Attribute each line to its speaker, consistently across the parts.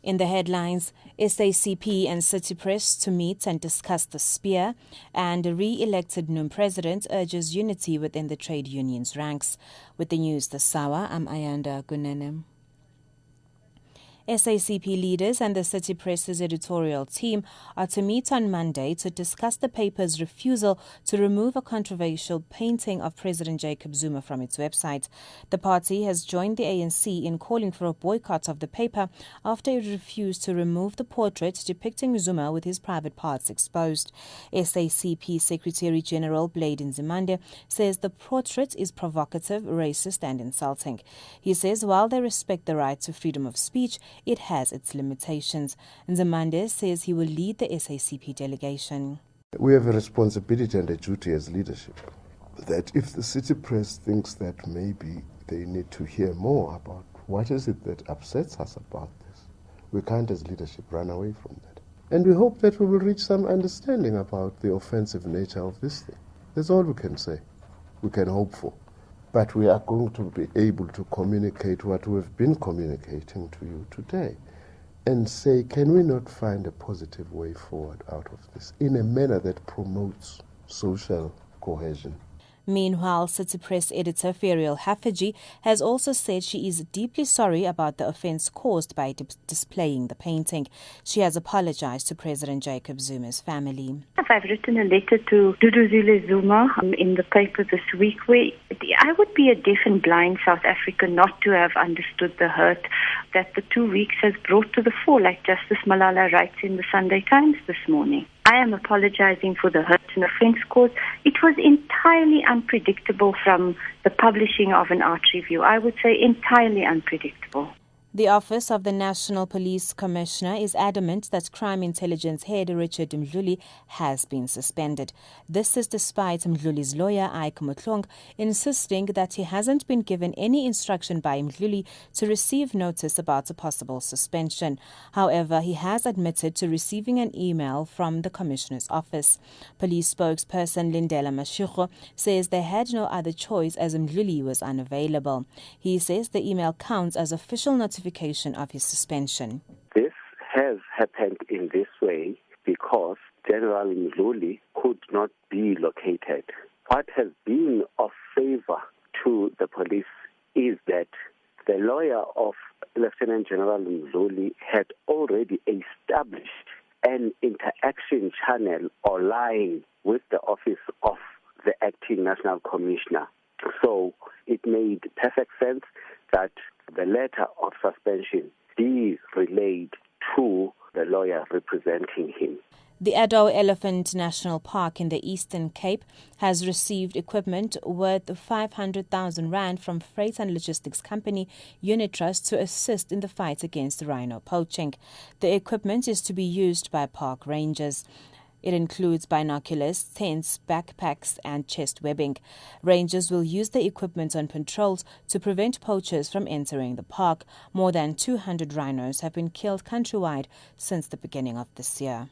Speaker 1: In the headlines, SACP and City Press to meet and discuss the spear, and a re-elected NUM president urges unity within the trade union's ranks. With the news this hour, I'm Ayanda Gunene. SACP leaders and the City Press's editorial team are to meet on Monday to discuss the paper's refusal to remove a controversial painting of President Jacob Zuma from its website. The party has joined the ANC in calling for a boycott of the paper after it refused to remove the portrait depicting Zuma with his private parts exposed. SACP Secretary General Blade Nzimande says the portrait is provocative, racist and insulting. He says while they respect the right to freedom of speech, it has its limitations. Nzimande says he will lead the SACP delegation.
Speaker 2: We have a responsibility and a duty as leadership that if the City Press thinks that maybe they need to hear more about what is it that upsets us about this, we can't as leadership run away from that. And we hope that we will reach some understanding about the offensive nature of this thing. That's all we can say. We can hope for. But we are going to be able to communicate what we've been communicating to you today and say, can we not find a positive way forward out of this in a manner that promotes social cohesion?
Speaker 1: Meanwhile, City Press editor Ferial Hafaji has also said she is deeply sorry about the offence caused by displaying the painting. She has apologized to President Jacob Zuma's family.
Speaker 3: I've written a letter to Duduzile Zuma in the paper this week where I would be a deaf and blind South African not to have understood the hurt that the 2 weeks has brought to the fore, like Justice Malala writes in the Sunday Times this morning. I am apologizing for the hurt and offence caused. It was entirely unpredictable from the publishing of an art review. I would say entirely unpredictable.
Speaker 1: The Office of the National Police Commissioner is adamant that Crime Intelligence Head Richard Mdluli has been suspended. This is despite Mdluli's lawyer, Ike Mutlong, insisting that he hasn't been given any instruction by Mdluli to receive notice about a possible suspension. However, he has admitted to receiving an email from the Commissioner's office. Police spokesperson Lindela Mashiko says they had no other choice as Mdluli was unavailable. He says the email counts as official notification of his suspension.
Speaker 4: This has happened in this way because General Mdluli could not be located. What has been of favor to the police is that the lawyer of Lieutenant General Mdluli had already established an interaction channel or line with the office of the acting National Commissioner. So it made perfect sense that the letter of suspension be relayed to the lawyer representing him.
Speaker 1: The Addo Elephant National Park in the Eastern Cape has received equipment worth 500,000 rand from Freight and Logistics Company Unitrust to assist in the fight against rhino poaching. The equipment is to be used by park rangers. It includes binoculars, tents, backpacks and chest webbing. Rangers will use the equipment on patrols to prevent poachers from entering the park. More than 200 rhinos have been killed countrywide since the beginning of this year.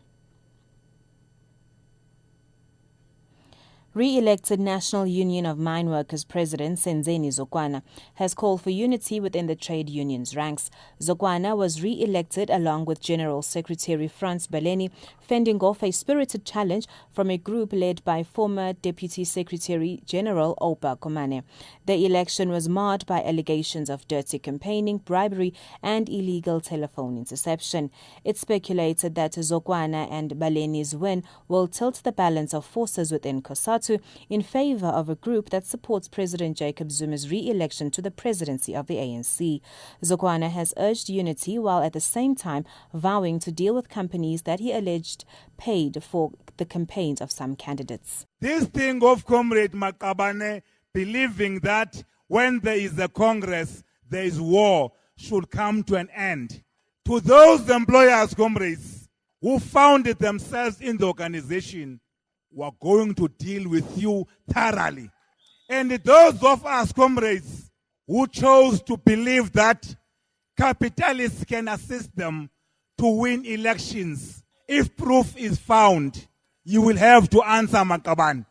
Speaker 1: Re-elected National Union of Mine Workers President Senzeni Zokwana has called for unity within the trade union's ranks. Zokwana was re-elected along with General Secretary Frans Beleni, fending off a spirited challenge from a group led by former Deputy Secretary General Oupa Komane. The election was marred by allegations of dirty campaigning, bribery and illegal telephone interception. It's speculated that Zokwana and Beleni's win will tilt the balance of forces within COSATU in favor of a group that supports President Jacob Zuma's re-election to the presidency of the ANC. Zokwana has urged unity while at the same time vowing to deal with companies that he alleged paid for the campaigns of some candidates.
Speaker 5: This thing of Comrade Makabane believing that when there is a Congress, there is war, should come to an end. To those employers, comrades, who found themselves in the organization, we are going to deal with you thoroughly. And those of us, comrades, who chose to believe that capitalists can assist them to win elections, if proof is found, you will have to answer Makaban.